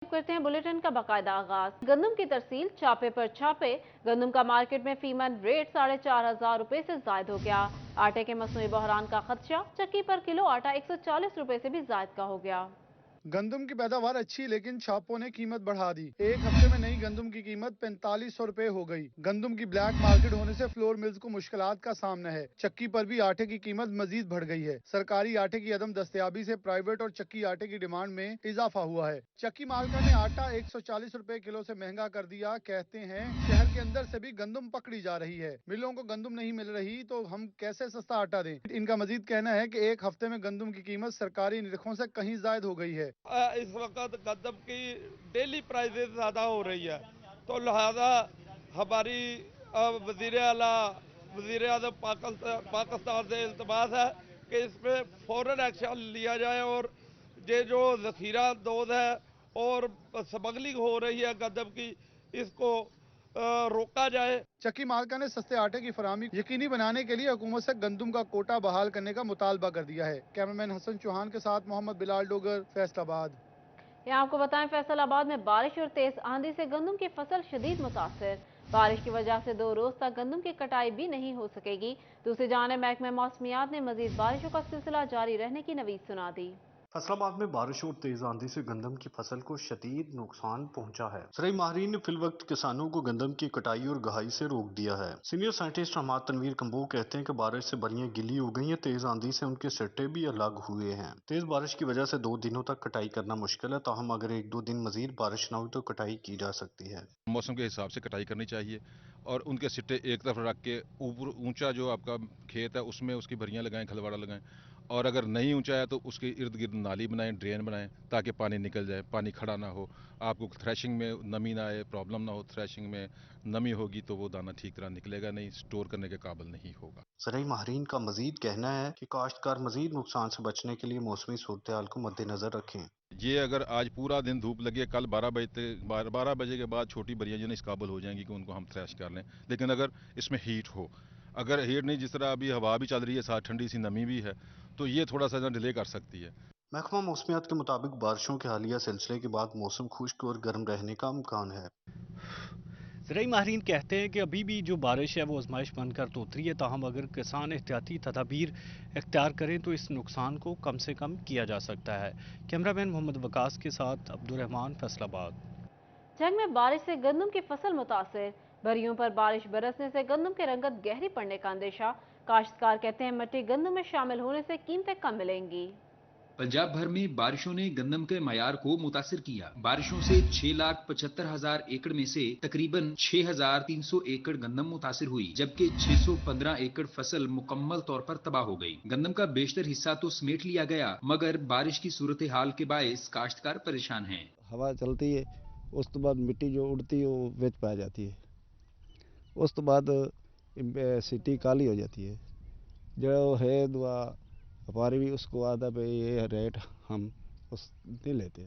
करते हैं बुलेटिन का बाकायदा आगाज। गंदम की तरसील, छापे पर छापे। गंदम का मार्केट में फीमन रेट 4,500 रुपए से जायद हो गया। आटे के मसनूई बहरान का खदशा, चक्की पर किलो आटा 140 रुपए से भी जायद का हो गया। गंदम की पैदावार अच्छी, लेकिन छापों ने कीमत बढ़ा दी। एक हफ्ते में नई गंदम की कीमत 4500 रुपए हो गई। गंदम की ब्लैक मार्केट होने से फ्लोर मिल्स को मुश्किलात का सामना है। चक्की पर भी आटे की कीमत मजीद बढ़ गई है। सरकारी आटे की अदम दस्तयाबी से प्राइवेट और चक्की आटे की डिमांड में इजाफा हुआ है। चक्की मालका ने आटा 140 रुपए किलो से महंगा कर दिया। कहते हैं शहर के अंदर से भी गंदम पकड़ी जा रही है। मिलों को गंदम नहीं मिल रही तो हम कैसे सस्ता आटा दें। इनका मजीद कहना है कि एक हफ्ते में गंदम की कीमत सरकारी निरखों से कहीं ज्यादा हो गई है। इस वक्त गंदम की डेली प्राइसेस ज़्यादा हो रही है, तो लिहाजा हमारी वज़ीर आला वज़ीर आज़म पाकिस्तान से इल्तमास है कि इस पर फ़ौरन एक्शन लिया जाए और ये जो ज़ख़ीरा अंदोज़ है और स्मगलिंग हो रही है गंदम की, इसको रोका जाए। चक्की मालका ने सस्ते आटे की फराहमी यकीनी बनाने के लिए हुकूमत से गंदम का कोटा बहाल करने का मुतालबा कर दिया है। कैमरामैन हसन चौहान के साथ मोहम्मद बिलाल डोगर, फैसलाबाद। यहाँ आपको बताएं, फैसलाबाद में बारिश और तेज आंधी से गंदम की फसल शदीद मुतासर। बारिश की वजह से 2 रोज तक गंदम की कटाई भी नहीं हो सकेगी। दूसरी जानिब महकमे मौसमियात ने मजीद बारिशों का सिलसिला जारी रहने की नवीद सुना दी। फैसलाबाद में बारिश और तेज आंधी से गंदम की फसल को शदीद नुकसान पहुंचा है। ज़राई माहिरीन ने फिलवक्त किसानों को गंदम की कटाई और गहाई से रोक दिया है। सीनियर साइंटिस्ट हमाद तनवीर कंबो कहते हैं कि बारिश से बरियां गिली हो गई हैं। तेज आंधी से उनके सिट्टे भी अलग हुए हैं। तेज बारिश की वजह से 2 दिनों तक कटाई करना मुश्किल है, ताहम अगर 1-2 दिन मजीद बारिश न हुई तो कटाई की जा सकती है। मौसम के हिसाब से कटाई करनी चाहिए और उनके सिट्टे एक तरफ रख के ऊपर ऊंचा जो आपका खेत है उसमें उसकी भरियां लगाएं, खलवाड़ा लगाएं, और अगर नहीं ऊंचा है तो उसके इर्द गिर्द नाली बनाएं, ड्रेन बनाएं, ताकि पानी निकल जाए, पानी खड़ा ना हो, आपको थ्रेशिंग में नमी ना आए, प्रॉब्लम ना हो। थ्रेशिंग में नमी होगी तो वो दाना ठीक तरह निकलेगा नहीं, स्टोर करने के काबिल नहीं होगा। ज़राई माहिरीन का मजीद कहना है कि काश्तकार मजीद नुकसान से बचने के लिए मौसमी सूरत हाल को मद्देनजर रखें। ये अगर आज पूरा दिन धूप लगे, कल 12 बजे के बाद छोटी बरियां जो इस काबिल हो जाएंगी कि उनको हम थ्रेश कर लें। लेकिन अगर इसमें हीट हो, अगर हीट नहीं, जिस तरह अभी हवा भी चल रही है, साथ ठंडी सी नमी भी है, तो ये थोड़ा सा डिले कर सकती है। महकमा मौसमियात के मुताबिक बारिशों के हालिया सिलसिले के बाद मौसम खुश्क और गर्म रहने का इम्कान है। ज़राई माहिरीन कहते हैं कि अभी भी जो बारिश है वो आजमाइश बनकर तो उतरी है, ताहम अगर किसान एहतियाती तदाबीर इख्तियार करें तो इस नुकसान को कम से कम किया जा सकता है। कैमरामैन मोहम्मद वकास के साथ अब्दुर्रहमान, फैसलाबाद। जंग में बारिश से गंदम की फसल मुतासर। बरियों पर बारिश बरसने से गंदम की रंगत गहरी पड़ने का अंदेशा। काश्तकार कहते हैं मट्टी गंदम में शामिल होने से कीमतें कम मिलेंगी। पंजाब भर में बारिशों ने गंदम के मयार को मुतासिर किया। बारिशों से 6,75,000 एकड़ में से तकरीबन 6,300 एकड़ गंदम मुतासिर हुई, जबकि 615 एकड़ फसल मुकम्मल तौर पर तबाह हो गई। गंदम का बेशतर हिस्सा तो समेट लिया गया, मगर बारिश की सूरत हाल के बायस काश्तकार परेशान हैं। हवा चलती है, उस तो बाद मिट्टी जो उड़ती है वो वेच पा जाती है, उस तो बाद सिटी काली हो जाती है। जो है दुआ व्यापारी भी उसको आधा पे ये रेट हम उस नहीं लेते।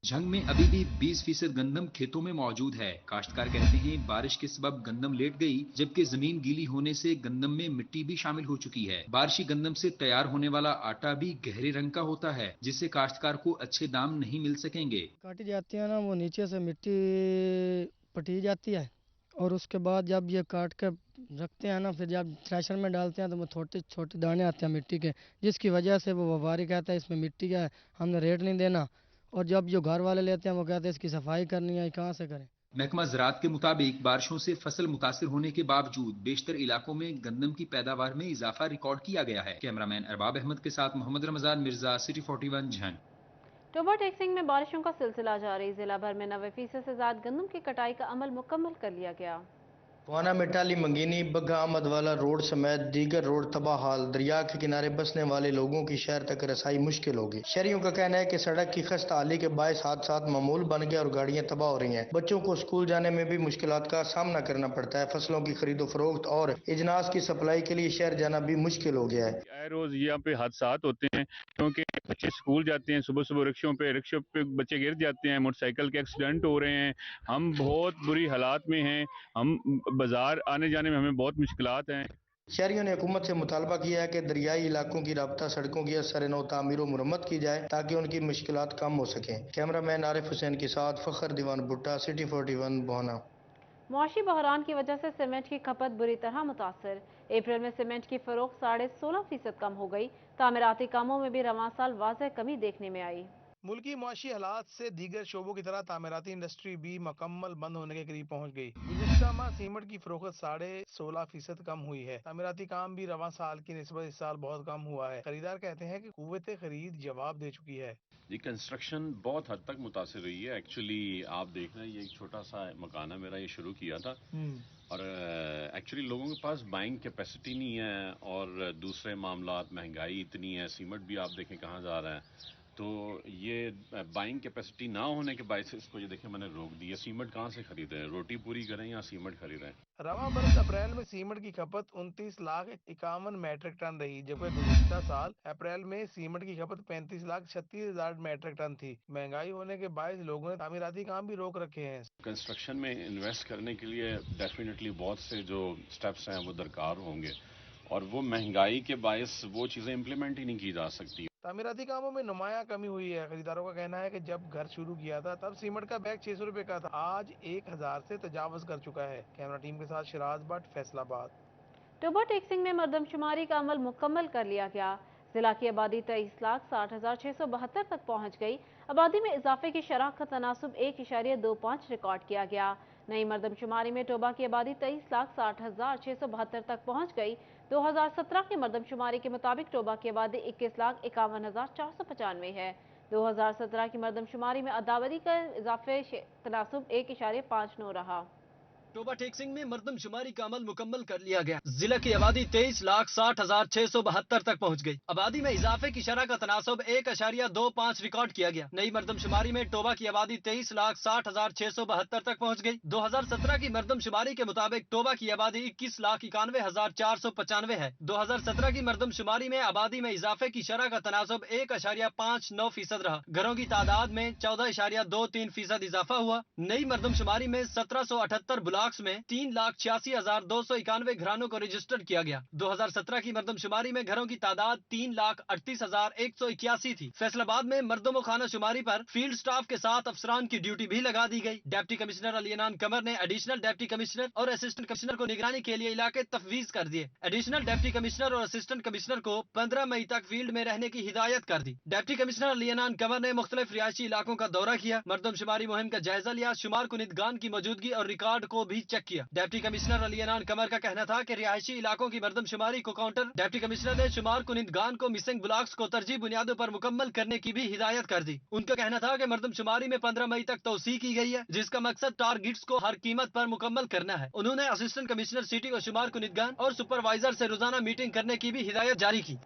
झंग में अभी भी 20% गंदम खेतों में मौजूद है। काश्तकार कहते हैं बारिश के सबब गंदम लेट गई, जबकि जमीन गीली होने से गंदम में मिट्टी भी शामिल हो चुकी है। बारिशी गंदम से तैयार होने वाला आटा भी गहरे रंग का होता है, जिससे काश्तकार को अच्छे दाम नहीं मिल सकेंगे। काटी जाती है ना, वो नीचे से मिट्टी पटी जाती है और उसके बाद जब ये काट के रखते हैं ना, फिर जब थ्रेशर में डालते हैं तो वो छोटे छोटे दाने आते हैं मिट्टी के, जिसकी वजह से वो व्यापारी कहता है इसमें मिट्टी का है, हमने रेट नहीं देना। और जब जो घर वाले लेते हैं वो कहते हैं इसकी सफाई करनी है, कहाँ से करें। महकमा ज़राअत के मुताबिक बारिशों से फसल मुतासिर होने के बावजूद बेशतर इलाकों में गंदम की पैदावार में इजाफा रिकॉर्ड किया गया है। कैमरामैन अरबाब अहमद के साथ मोहम्मद रमजान मिर्जा, सिटी 41, झंग। टोबा टेक्सिंग में बारिशों का सिलसिला जारी। जिला भर में 90% से ज्यादा गंदम की कटाई का अमल मुकम्मल कर लिया गया। टवाना मिटाली मंगीनी बग्गा अहमद वाला रोड समेत दीगर रोड तबाह हाल। दरिया के किनारे बसने वाले लोगों की शहर तक रसाई मुश्किल होगी। शहरियों का कहना है कि सड़क की खस्ता हाली के बायस हादसात मामूल बन गए और गाड़ियां तबाह हो रही हैं। बच्चों को स्कूल जाने में भी मुश्किलात का सामना करना पड़ता है। फसलों की खरीदो फरोख्त और इजनास की सप्लाई के लिए शहर जाना भी मुश्किल हो गया है। आए रोज यहाँ पे हादसात होते हैं, क्योंकि बच्चे स्कूल जाते हैं, सुबह सुबह रिक्शों पे बच्चे गिर जाते हैं, मोटरसाइकिल के एक्सीडेंट हो रहे हैं। हम बहुत बुरी हालात में हैं। हम बाजार आने जाने में हमें बहुत मुश्किलात हैं। शहरियों ने हुकूमत से मुतालबा किया है कि दरियाई इलाकों की राब्ता सड़कों की असर नौ तामीर और मुरम्मत की जाए ताकि उनकी मुश्किलात कम हो सकें। कैमरामैन आरिफ हुसैन के साथ फखर दीवान भुट्टा, सिटी 41 बोहना। मुआशी बहरान की वजह से सीमेंट की खपत बुरी तरह मुतासर। अप्रैल में सीमेंट की फरोख्त 16.5% कम हो गई। तामीराती कामों में भी रवां साल वाज़ेह कमी देखने में आई। मुल्की मुआशी हालात से दीगर शोबों की तरह तामीराती इंडस्ट्री भी मुकम्मल बंद होने के करीब पहुंच गई। गुज़िश्ता माह सीमेंट की फरोख्त 16.5% कम हुई है। तामीराती काम भी रवां साल की निस्बत इस साल बहुत कम हुआ है। खरीदार कहते हैं कि कुव्वत खरीद जवाब दे चुकी है। जी, कंस्ट्रक्शन बहुत हद तक मुतासिर रही है। एक्चुअली आप देख रहे हैं, ये एक छोटा सा मकान है मेरा, ये शुरू किया था और एक्चुअली लोगों के पास बाइंग कैपेसिटी नहीं है और दूसरे मामलात, महंगाई इतनी है, सीमेंट भी आप देखें कहाँ जा रहा है, तो ये बाइंग कैपेसिटी ना होने के बायस इसको ये देखें मैंने रोक दिया। सीमेंट कहाँ से खरीदें, रोटी पूरी करें या सीमेंट खरीदें। रवां बरस अप्रैल में सीमेंट की खपत 29,51,000 मैट्रिक टन रही, जबकि गुज़िश्ता साल अप्रैल में सीमेंट की खपत 35,36,000 मैट्रिक टन थी। महंगाई होने के बायस लोगों ने तामीराती काम भी रोक रखे हैं। कंस्ट्रक्शन में इन्वेस्ट करने के लिए डेफिनेटली बहुत से जो स्टेप्स हैं वो दरकार होंगे और वो महंगाई के बायस वो चीज़ें इम्प्लीमेंट ही नहीं की जा सकती। तामीराती कामों में नुमाया कमी हुई है। खरीदारों का कहना है कि जब घर शुरू किया था तब सीमेंट का बैग 600 रुपए का था, आज 1,000 से तजावज कर चुका है। कैमरा टीम के साथ शिराज भट्ट, फैसलाबाद। टोबा टेक्सिंग में मरदमशुमारी का अमल मुकम्मल कर लिया गया। जिला की आबादी 23,60,672 तक पहुंच गई। आबादी में इजाफे की शरह का तनासुब 1.25 रिकॉर्ड किया गया। नई मरदमशुमारी में टोबा की आबादी 23,60,672 तक पहुंच गई। 2017 की मरदमशुमारी के मुताबिक टोबा की आबादी 21,51,495 है। 2017 की मरदमशुमारी में आबादी का इजाफे तनासुब 1.59 रहा। टोबा टेक्सिंग में मरदमशुमारी का अमल मुकम्मल कर लिया गया। जिला की आबादी 23,60,672 तक पहुंच गई। आबादी में इजाफे की शरह का तनासब 1.25 रिकॉर्ड किया गया। नई मरदमशुमारी में टोबा की आबादी 23,60,672 तक पहुंच गई। 2017 की मरदमशुमारी के मुताबिक टोबा की आबादी 21,91,495 है। 2017 की मरदमशुमारी में आबादी में इजाफे की शरह का तनासब 1.59% रहा। घरों की तादाद में 14.23% इजाफा हुआ। नई मरदमशुमारी में 1778 ब्लॉक्स में 3,86,291 घरानों को रजिस्टर्ड किया गया। 2017 की मरदमशुमारी में घरों की तादाद 3,38,181 थी। फैसलाबाद में मर्दों खाना शुमारी पर फील्ड स्टाफ के साथ अफसरान की ड्यूटी भी लगा दी गई। डिप्टी कमिश्नर अलीनान कमर ने एडिशनल डिप्टी कमिश्नर और असिस्टेंट कमिश्नर को निगरानी के लिए इलाके तफवीज कर दिए। एडिशनल डिप्टी कमिश्नर और असिस्टेंट कमिश्नर को 15 मई तक फील्ड में रहने की हिदायत कर दी। डिप्टी कमिश्नर अलीनान कमर ने मुख्तलिफ रिहायशी इलाकों का दौरा किया, मरदमशुमारी मुहिम का जायजा लिया, शुमार कुनिदगान की मौजूदगी और रिकॉर्ड को भी चेक किया। डिप्टी कमिश्नर अलीनान कमर का कहना था कि रिहायशी इलाकों की मरदमशुमारी को काउंटर डिप्टी कमिश्नर ने शुमार कुनिदगान को मिसिंग ब्लॉक्स को तरजीह बुनियादों पर मुकम्मल करने की भी हिदायत कर दी। उनका कहना था कि मरदमशुमारी में 15 मई तक तौसी की गई है, जिसका मकसद टारगेट्स को हर कीमत पर मुकम्मल करना है। उन्होंने असिस्टेंट कमिश्नर सिटी को शुमार कुनिदगान और सुपरवाइजर से रोजाना मीटिंग करने की भी हिदायत जारी की।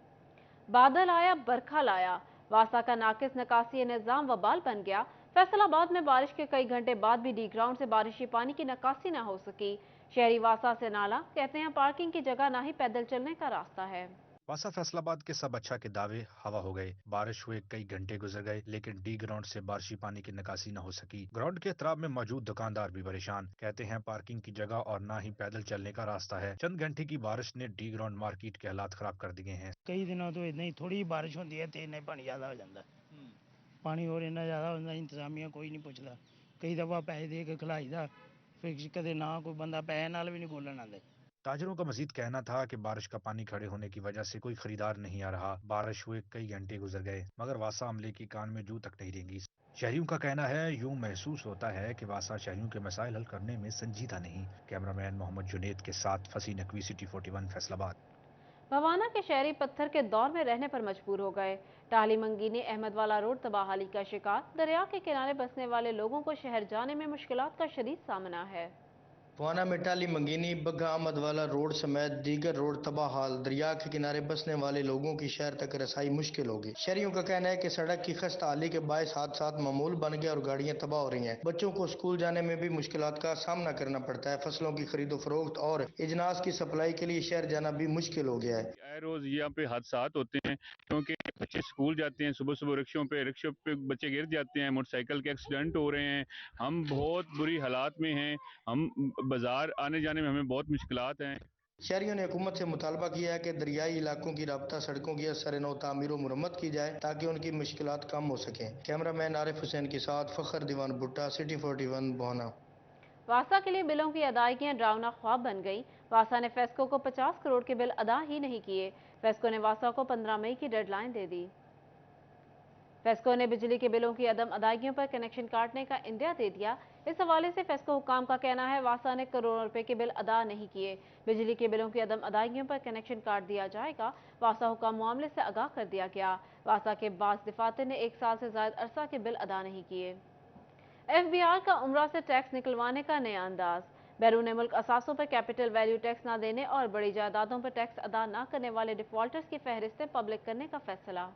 बादल आया बरखा लाया, वासा का नाकिस निकासी निजाम वबाल बन गया। फैसलाबाद में बारिश के कई घंटे बाद भी डी ग्राउंड से बारिशी पानी की निकासी न हो सकी। शहरी वासा से नाला कहते हैं पार्किंग की जगह ना ही पैदल चलने का रास्ता है। वासा फैसलाबाद के सब अच्छा के दावे हवा हो गए। बारिश हुए कई घंटे गुजर गए, लेकिन डी ग्राउंड से बारिशी पानी की निकासी न हो सकी। ग्राउंड के अतराब में मौजूद दुकानदार भी परेशान, कहते हैं पार्किंग की जगह और ना ही पैदल चलने का रास्ता है। चंद घंटे की बारिश ने डी ग्राउंड मार्केट के हालात खराब कर दिए हैं। कई दिनों तो इतना ही थोड़ी बारिश होती है तो इतना पानी ज्यादा हो जाता है। पानी और इतना ज्यादा होता, इंतजामिया कोई नहीं पूछता। कई दफा पैसे दे के खिलाईदा, फिर कदे ना कोई बंदा पैसे नाल भी नहीं बोलन आंदे। ताजरों का मजीद कहना था कि बारिश का पानी खड़े होने की वजह से कोई खरीदार नहीं आ रहा। बारिश हुए कई घंटे गुजर गए, मगर वासा अमले की कान में जू तक नहीं रेंगी। शहरियों का कहना है यूं महसूस होता है कि वासा शहरियों के मसाइल हल करने में संजीदा नहीं। कैमरामैन मोहम्मद जुनेद के साथ फसी नकवी, सिटी 41 फैसलाबाद। भवाना के शहरी पत्थर के दौर में रहने पर मजबूर हो गए। टाहली मंगीनी अहमदवाला रोड तबाहाली का शिकार। दरिया के किनारे बसने वाले लोगों को शहर जाने में मुश्किलात का शदीद सामना है। फुआना में टाली मंगीनी बग्गा अहमदवाला रोड समेत दीगर रोड तबाह हाल। दरिया के किनारे बसने वाले लोगों की शहर तक रसाई मुश्किल होगी। शहरियों का कहना है कि सड़क की खस्ता हाली के बायस हादसात मामूल बन गए और गाड़ियां तबाह हो रही हैं। बच्चों को स्कूल जाने में भी मुश्किलात का सामना करना पड़ता है। फसलों की खरीदो फरोख्त और इजनास की सप्लाई के लिए शहर जाना भी मुश्किल हो गया है। रोज यहाँ पे हादसात होते हैं क्योंकि बच्चे स्कूल जाते हैं, सुबह सुबह रिक्शों पे बच्चे गिर जाते हैं, मोटरसाइकिल के एक्सीडेंट हो रहे हैं। हम बहुत बुरी हालात में हैं। हम बाजार आने जाने में हमें बहुत मुश्किलात हैं। शहरियों ने हुकूमत से मुतालबा किया है कि दरियाई इलाकों की राब्ता सड़कों की असर नौ तामीर और मुरम्मत की जाए ताकि उनकी मुश्किलात कम हो सकें। कैमरामैन आरिफ हुसैन के साथ फखर दीवान भुट्टा, सिटी 41 बोहना। वासा के लिए बिलों की अदायगियां डरावना ख्वाब बन गई। वासा ने फेस्को को 50 करोड़ के बिल अदा ही नहीं किए। फेस्को ने वासा को 15 मई की डेडलाइन दे दी। फेस्को ने बिजली के बिलों की अदम अदायगियों पर कनेक्शन काटने का इंदिया दे दिया। इस हवाले से फेस्को हुकाम का कहना है वासा ने करोड़ों रुपए के बिल अदा नहीं किए। बिजली के बिलों की अदम अदायगियों पर कनेक्शन काट दिया जाएगा। वासा हुकाम मामले से आगाह कर दिया गया। वासा के बास दफातर ने 1 साल से ज्यादा अरसा के बिल अदा नहीं किए। FBR का उम्रा से टैक्स निकलवाने का नया अंदाज। बैरून मुल्क असासों पर कैपिटल वैल्यू टैक्स न देने और बड़ी जायदादों पर टैक्स अदा न करने वाले डिफॉल्टर्स की फहरिस्तें पब्लिक करने का फैसला।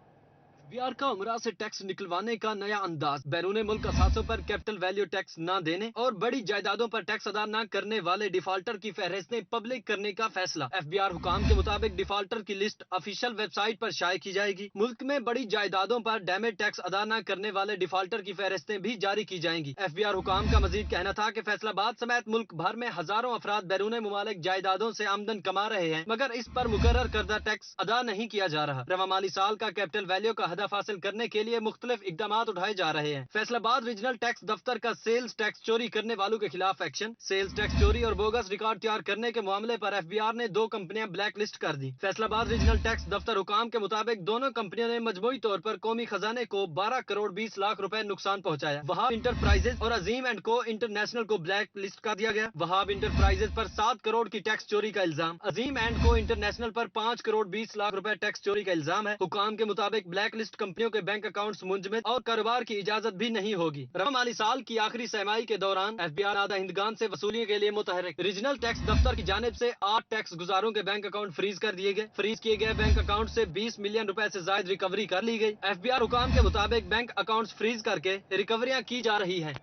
FBR का उमरा से टैक्स निकलवाने का नया अंदाज। बैरून मुल्क असासों पर कैपिटल वैल्यू टैक्स न देने और बड़ी जायदादों पर टैक्स अदा न करने वाले डिफॉल्टर की फहरिस्तें पब्लिक करने का फैसला। FBR हुकाम के मुताबिक डिफॉल्टर की लिस्ट ऑफिशियल वेबसाइट पर शाये की जाएगी। मुल्क में बड़ी जायदादों पर डैमेज टैक्स अदा न करने वाले डिफॉल्टर की फहरिस्तें भी जारी की जाएंगी। FBR हुकाम का मजीद कहना था कि फैसलाबाद समेत मुल्क भर में हजारों अफराद बैरून मुमालिक जायदादों से आमदन कमा रहे हैं, मगर इस पर मुकर्रर करदा टैक्स अदा नहीं किया जा रहा। रवा माली साल का कैपिटल वैल्यू का हदफ हासिल करने के लिए मुख्तलिफ इकदाम उठाए जा रहे हैं। फैसलाबाद रीजनल टैक्स दफ्तर का सेल्स टैक्स चोरी करने वालों के खिलाफ एक्शन। सेल्स टैक्स चोरी और बोगस रिकॉर्ड तैयार करने के मामले पर FBR ने 2 कंपनियां ब्लैक लिस्ट कर दी। फैसलाबाद रीजनल टैक्स दफ्तर हुकाम के मुताबिक दोनों कंपनियों ने मजमूई तौर पर कौमी खजाने को 12 करोड़ 20 लाख रुपए नुकसान पहुंचाया। वहाब इंटरप्राइजेज और अजीम एंड को इंटरनेशनल को ब्लैक लिस्ट कर दिया गया। वहाब इंटरप्राइजेज पर 7 करोड़ की टैक्स चोरी का इल्जाम, अजीम एंड को इंटरनेशनल पर 5 करोड़ 20 लाख रुपए टैक्स चोरी का इल्जाम है। हुकाम के मुताबिक ब्लैक लिस्ट कंपनियों के बैंक अकाउंट्स मुंजमद और कारोबार की इजाजत भी नहीं होगी। रवा माली साल की आखिरी सहमाही के दौरान FBR आधा हिंदगान से वसूलियों के लिए मुतहरिक। रीजनल टैक्स दफ्तर की जानिब से 8 टैक्स गुजारों के बैंक अकाउंट फ्रीज कर दिए गए। फ्रीज किए गए बैंक अकाउंट से 20 मिलियन रुपए से ज्यादा रिकवरी कर ली गई। FBR हुकाम के मुताबिक बैंक अकाउंट फ्रीज करके रिकवरियां की जा रही है।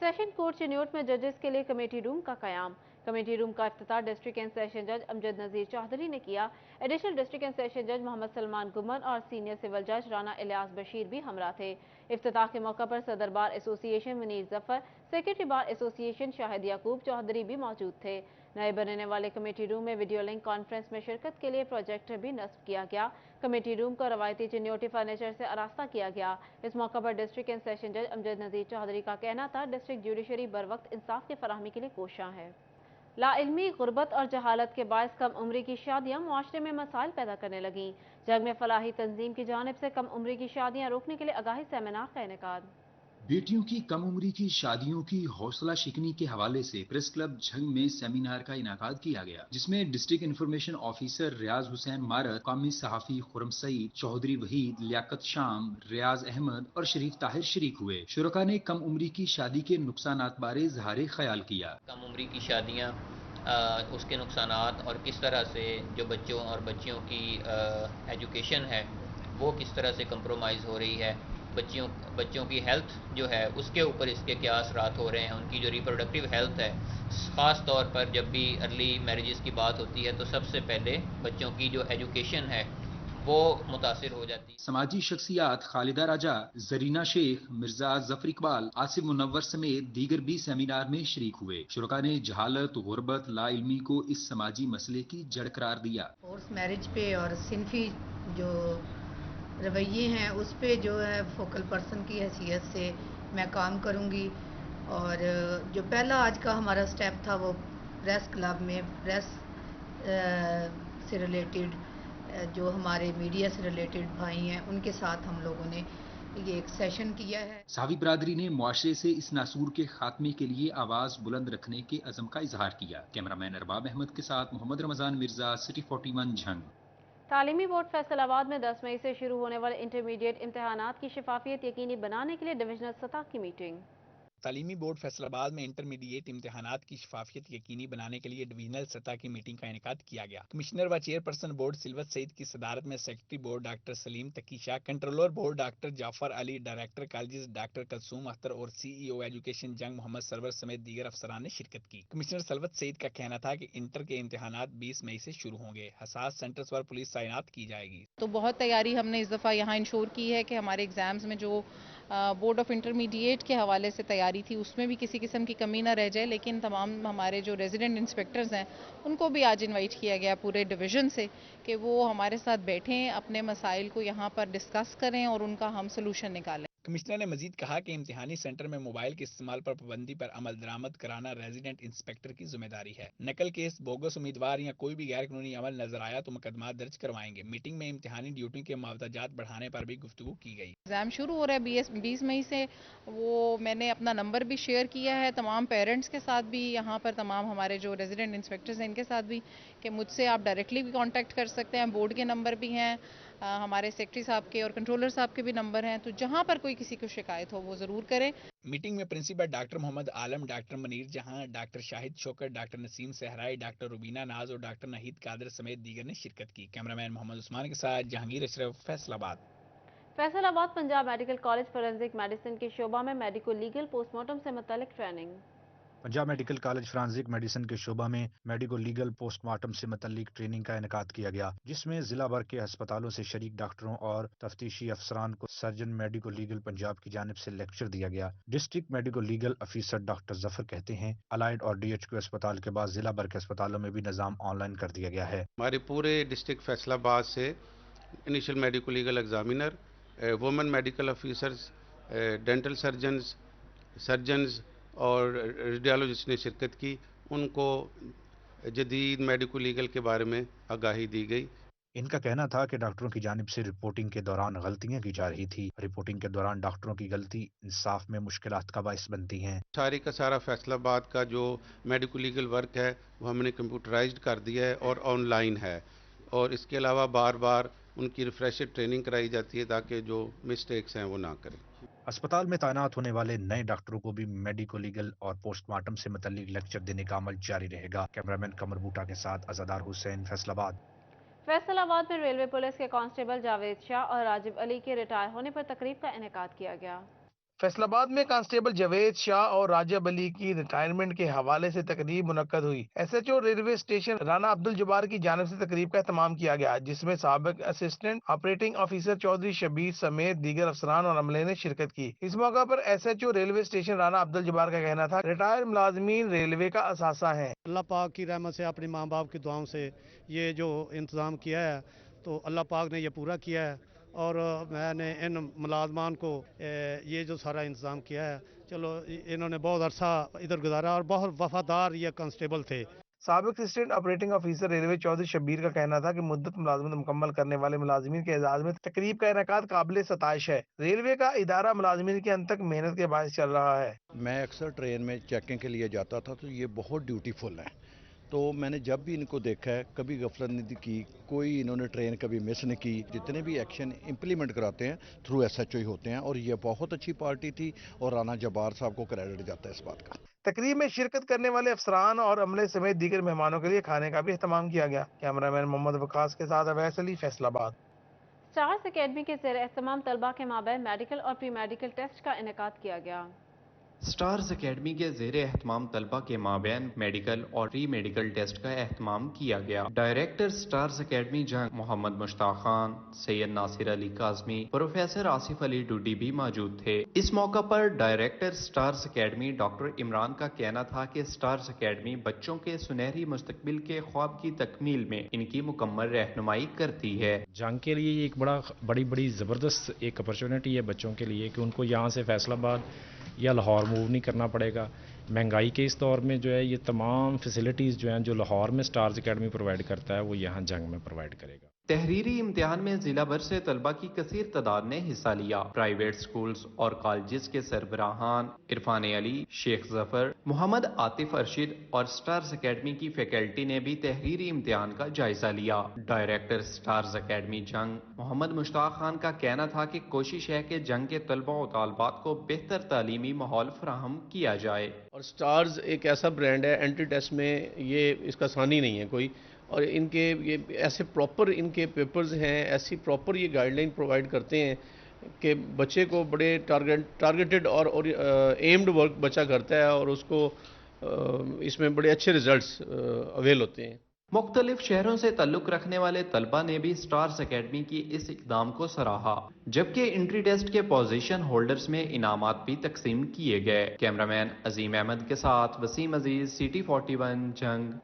सेशन कोर्ट चिन्योट में जजेस के लिए कमेटी रूम का कयाम। कमेटी रूम का इफ्तिताह डिस्ट्रिक्ट एंड सेशन जज अमजद नज़ीर चौधरी ने किया। एडिशनल डिस्ट्रिक्ट एंड सेशन जज मोहम्मद सलमान गुमन और सीनियर सिविल जज राना इलियास बशीर भी हमरा थे। इफ्तिताह के मौका पर सदर bar association Munir Zafar, secretary bar association Shahid Yaqub Chaudhry भी मौजूद थे। नए बनने वाले कमेटी रूम में वीडियो लिंक कॉन्फ्रेंस में शिरकत के लिए प्रोजेक्टर भी नस्ब किया गया। कमेटी रूम को रवायती चिन्योटी फर्नीचर से आरास्ता किया गया। इस मौका पर डिस्ट्रिक्ट एंड सेशन जज अमजद नज़ीर चौधरी का कहना था डिस्ट्रिक्ट जुडिशरी बर वक्त इंसाफ की फराहमी के लिए कोशां है। लाइल्मी, गुर्बत और जहालत के बायस कम उम्री की शादियां मुआशरे में मसाइल पैदा करने लगीं। जग में फलाही तंजीम की जानिब से कम उम्री की शादियां रोकने के लिए आगाही सेमिनार का इनेकाद। बेटियों की कम उम्री की शादियों की हौसला शिकनी के हवाले से प्रेस क्लब झंग में सेमिनार का इनाकाद किया गया, जिसमें डिस्ट्रिक्ट इंफॉर्मेशन ऑफिसर रियाज हुसैन मारत, कौमी सहाफी खुरम सईद, चौधरी वहीद, लियाकत शाम, रियाज अहमद और शरीफ ताहिर शरीक हुए। शुरका ने कम उम्री की शादी के नुकसानात बारे इजहार ख्याल किया। कम उम्री की शादियाँ, उसके नुकसानात और किस तरह से जो बच्चों और बच्चियों की एजुकेशन है वो किस तरह से कंप्रोमाइज़ हो रही है, बच्चों की हेल्थ जो है उसके ऊपर इसके क्या असरात हो रहे हैं, उनकी जो रिप्रोडक्टिव हेल्थ है, ख़ास तौर पर जब भी अर्ली मैरिजेस की बात होती है तो सबसे पहले बच्चों की जो एजुकेशन है वो मुतासिर हो जाती है। समाजी शख्सियात खालिदा राजा, जरीना शेख, मिर्जा जफर इकबाल, आसिफ मुनव्वर समेत दीगर भी सेमिनार में शरीक हुए। शुरका ने जहालत, गुर्बत, लाइल्मी को इस समाजी मसले की जड़ करार दिया। फोर्स मैरिज पे और सिनफी जो रवैये हैं उस पे जो है फोकल पर्सन की हैसियत से मैं काम करूंगी। और जो पहला आज का हमारा स्टेप था वो प्रेस क्लब में प्रेस से रिलेटेड जो हमारे मीडिया से रिलेटेड भाई हैं उनके साथ हम लोगों ने ये एक सेशन किया है। सावी बरादरी ने मुआशरे से इस नासूर के खात्मे के लिए आवाज बुलंद रखने के अज़म का इजहार किया। कैमरामैन अरबाब अहमद के साथ मोहम्मद रमजान मिर्जा, सिटी 41 झंग। तालीमी बोर्ड फैसलाबाद में 10 मई से शुरू होने वाले इंटरमीडिएट इम्तहानात की शफाफियत यकीनी बनाने के लिए डिविजनल सतह की मीटिंग। तालीमी बोर्ड फैसलाबाद में इंटरमीडिएट इम्तहानात की शफाफियत यकीनी बनाने के लिए डिवीजनल सतह की मीटिंग का इनेकाद किया गया। कमिश्नर व चेयरपर्सन बोर्ड सिल्वत सईद की सदारत में सेक्रेटरी बोर्ड डॉक्टर सलीम तकीशा, controller board doctor Jafar Ali, director colleges doctor Kulsoom Akhtar और CEO एजुकेशन जंग मोहम्मद सरवर समेत दीगर अफसरान ने शिरकत की। कमिश्नर सिल्वत सईद का कहना था कि इंटर के इम्तहानात 20 मई से शुरू होंगे। हसास सेंटर्स पर पुलिस तैनात की जाएगी। तो बहुत तैयारी हमने इस दफ़ा यहाँ इंश्योर की है कि हमारे एग्जाम्स में जो بورڈ آف انٹرمیڈیٹ کے حوالے سے تیاری تھی، اس میں بھی کسی قسم کی کمی نہ رہ جائے، لیکن تمام ہمارے جو ریزیڈنٹ انسپیکٹرز ہیں ان کو بھی آج انوائٹ کیا گیا پورے ڈویژن سے کہ وہ ہمارے ساتھ بیٹھیں، اپنے مسائل کو یہاں پر ڈسکس کریں اور ان کا ہم سلوشن نکالیں۔ کمشنر نے مزید کہا کہ امتحانی سینٹر میں موبائل کے استعمال پر پابندی پر عمل درآمد کرانا ریزیڈنٹ انسپیکٹر کی ذمہ داری ہے۔ نقل کیس، بوگس امیدوار یا کوئی بھی غیر قانونی عمل نظر آیا تو مقدمات درج کروائیں گے۔ میٹنگ میں امتحانی ڈیوٹی کے معاوضہ جات بڑھانے پر بھی گفتگو کی گئی۔ ایگزام شروع ہو رہا ہے 20 مئی سے، وہ میں نے اپنا نمبر بھی شیئر کیا ہے تمام پیرنٹس کے ساتھ بھی، یہاں پر تمام ہمارے جو ریزیڈنٹ انسپیکٹرز ہیں ان کے ساتھ بھی، کہ مجھ سے آپ ڈائریکٹلی بھی کانٹیکٹ کر سکتے ہیں، بورڈ کے نمبر بھی ہیں، ہمارے سیکرٹری صاحب کے اور کنٹرولر صاحب کے بھی نمبر ہیں، تو جہاں پر کوئی کسی کو شکایت ہو وہ ضرور کریں۔ میٹنگ میں پرنسپل ڈاکٹر محمد عالم، ڈاکٹر منیر جہاں، ڈاکٹر شاہد شوکت، ڈاکٹر نسیم صحرائی، ڈاکٹر روبینہ ناز اور ڈاکٹر نہید قادر سمیت دیگر نے شرکت کی۔ کیمرامین محمد عثمان کے ساتھ جہانگیر اشرف، فیصل آباد۔ فیصل آباد Punjab medical college forensic medicine کے شعبہ میں میڈیکو لیگل پوسٹ مارٹم سے متعلق training. Punjab medical college forensic medicine کے شعبہ میں میڈیکو لیگل پوسٹ مارٹم سے متعلق ٹریننگ کا انعقاد کیا گیا، جس میں ضلع بھر کے ہسپتالوں سے شریک ڈاکٹروں اور تفتیشی افسران کو سرجن میڈیکو لیگل پنجاب کی جانب سے لیکچر دیا گیا۔ District medico legal officer doctor Zafar کہتے ہیں الائڈ اور DHQ اسپتال کے بعد ضلع بھر کے اسپتالوں میں بھی نظام آن لائن کر دیا گیا ہے۔ ہمارے پورے ڈسٹرکٹ فیصل آباد سے initial medico legal examiner, women medical officers, dental surgeons اور ریڈیالوجسٹ نے شرکت کی، ان کو جدید میڈیکو لیگل کے بارے میں آگاہی دی گئی۔ ان کا کہنا تھا کہ ڈاکٹروں کی جانب سے رپورٹنگ کے دوران غلطیاں کی جا رہی تھی، رپورٹنگ کے دوران ڈاکٹروں کی غلطی انصاف میں مشکلات کا باعث بنتی ہیں۔ ساری کا سارا فیصل آباد کا جو میڈیکو لیگل ورک ہے وہ ہم نے کمپیوٹرائزڈ کر دیا ہے اور آن لائن ہے، اور اس کے علاوہ بار بار ان کی ریفریشر ٹریننگ کرائی جاتی ہے تاکہ جو مسٹیکس ہیں وہ نہ کریں۔ اسپتال میں تعینات ہونے والے نئے ڈاکٹروں کو بھی میڈیکو لیگل اور پوسٹ مارٹم سے متعلق لیکچر دینے کا عمل جاری رہے گا۔ کیمرامین قمر بوٹا کے ساتھ عزادار حسین، فیصل آباد۔ فیصل آباد میں ریلوے پولیس کے کانسٹیبل جاوید شاہ اور راجب علی کے ریٹائر ہونے پر تقریب کا انعقاد کیا گیا۔ فیصل آباد میں کانسٹیبل جاوید شاہ اور راجب علی کی ریٹائرمنٹ کے حوالے سے تقریب منعقد ہوئی۔ SHO railway station Rana Abdul Jabbar کی جانب سے تقریب کا اہتمام کیا گیا، جس میں سابق assistant operating officer Chaudhry Shabbir سمیت دیگر افسران اور عملے نے شرکت کی۔ اس موقع پر SHO railway station Rana Abdul Jabbar کا کہنا تھا ریٹائر ملازمین ریلوے کا اثاثہ ہیں۔ اللہ پاک کی رحمت سے، اپنے ماں باپ کی دعاؤں سے یہ جو انتظام کیا ہے تو اللہ پاک نے یہ پورا کیا ہے، اور میں نے ان ملازمان کو یہ جو سارا انتظام کیا ہے، چلو انہوں نے بہت عرصہ ادھر گزارا اور بہت وفادار یہ کانسٹیبل تھے۔ سابق assistant operating officer railway Chaudhry Shabbir کا کہنا تھا کہ مدت ملازمت مکمل کرنے والے ملازمین کے اعزاز میں تقریب کا انعقاد قابل ستائش ہے۔ ریلوے کا ادارہ ملازمین کے انت تک محنت کے باعث چل رہا ہے۔ میں اکثر ٹرین میں چیکنگ کے لیے جاتا تھا تو یہ بہت ڈیوٹیفل ہے، تو میں نے جب بھی ان کو دیکھا ہے کبھی غفلت نہیں کی، کوئی انہوں نے ٹرین کبھی مس نہیں کی، جتنے بھی ایکشن امپلیمنٹ کراتے ہیں تھرو SHO ہی ہوتے ہیں، اور یہ بہت اچھی پارٹی تھی اور رانا جبار صاحب کو کریڈٹ جاتا ہے اس بات کا۔ تقریب میں شرکت کرنے والے افسران اور عملے سمیت دیگر مہمانوں کے لیے کھانے کا بھی اہتمام کیا گیا۔ کیمرامین محمد وقاص کے ساتھ اویس علی، فیصل آباد۔ اسٹارز اکیڈمی کے زیر اہتمام طلبہ کے مابین میڈیکل اور پری میڈیکل ٹیسٹ کا انعقاد کیا گیا۔ اسٹارز اکیڈمی کے زیر اہتمام طلبہ کے مابین میڈیکل اور پری میڈیکل ٹیسٹ کا اہتمام کیا گیا۔ Director stars academy Jhang Muhammad Mushtaq Khan, Syed Nasir Ali Kazmi, professor Asif Ali ڈوڈی بھی موجود تھے۔ اس موقع پر director stars academy doctor Imran کا کہنا تھا کہ اسٹارز اکیڈمی بچوں کے سنہری مستقبل کے خواب کی تکمیل میں ان کی مکمل رہنمائی کرتی ہے۔ جنگ کے لیے یہ ایک بڑی زبردست ایک اپرچونٹی ہے بچوں کے لیے کہ ان کو یہاں سے فیصل آباد یا لاہور موو نہیں کرنا پڑے گا۔ مہنگائی کے اس دور میں جو ہے یہ تمام فیسلٹیز جو ہیں جو لاہور میں اسٹارز اکیڈمی پرووائڈ کرتا ہے وہ یہاں جنگ میں پرووائڈ کرے گا۔ تحریری امتحان میں ضلع بھر سے طلبہ کی کثیر تعداد نے حصہ لیا۔ پرائیویٹ سکولز اور کالجز کے سربراہان عرفان علی، شیخ ظفر، محمد عاطف ارشد اور اسٹارز اکیڈمی کی فیکلٹی نے بھی تحریری امتحان کا جائزہ لیا۔ Director stars academy Jhang Muhammad Mushtaq Khan کا کہنا تھا کہ کوشش ہے کہ جنگ کے طلبہ و طالبات کو بہتر تعلیمی ماحول فراہم کیا جائے۔ اور اسٹارز ایک ایسا برانڈ ہے، اینٹری ٹیسٹ میں یہ اس کا ثانی نہیں ہے کوئی، اور ان کے یہ ایسے پراپر ان کے پیپرز ہیں، ایسی پراپر یہ گائیڈ لائن پرووائڈ کرتے ہیں کہ بچے کو بڑے ٹارگیٹڈ اور ایمڈ ورک بچہ کرتا ہے اور اس کو اس میں بڑے اچھے ریزلٹس اویل ہوتے ہیں۔ मुख्तलिफ शहरों से ताल्लुक रखने वाले तलबा ने भी स्टार्स एकेडमी की इस इकदाम को सराहा, जबकि एंट्री टेस्ट के पोजीशन होल्डर्स में इनामात भी तकसीम किए गए। कैमरामैन अजीम अहमद के साथ वसीम अजीज, CT41 जंग।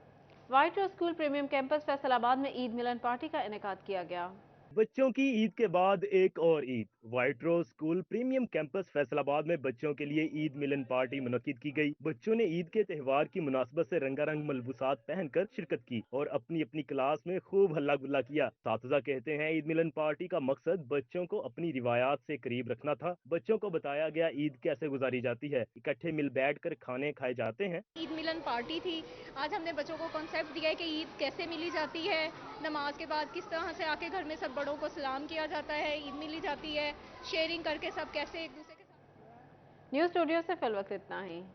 व्हाइट रोज स्कूल प्रीमियम कैंपस फैसलाबाद में ईद मिलन पार्टी का इनेकाद किया गया। बच्चों की ईद के बाद एक और ईद। व्हाइट रोज स्कूल प्रीमियम कैंपस फैसलाबाद में बच्चों के लिए ईद मिलन पार्टी मुनक्किद की गई। बच्चों ने ईद के त्यौहार की मुनासबत से रंगारंग मलबूसात पहनकर शिरकत की और अपनी अपनी क्लास में खूब हल्ला गुल्ला किया। साथिज़ा कहते हैं ईद मिलन पार्टी का मकसद बच्चों को अपनी रिवायात से करीब रखना था। बच्चों को बताया गया ईद कैसे गुजारी जाती है, इकट्ठे मिल बैठ कर खाने खाए जाते हैं। ईद मिलन पार्टी थी। आज हमने बच्चों को कॉन्सेप्ट दिया है कि ईद कैसे मिली जाती है, नमाज के बाद किस तरह से आके घर में सब बड़ों को सलाम किया जाता है, ईद मिली जाती है, शेयरिंग करके सब कैसे एक दूसरे के साथ। न्यूज़ स्टूडियो से फिल वक्त इतना ही।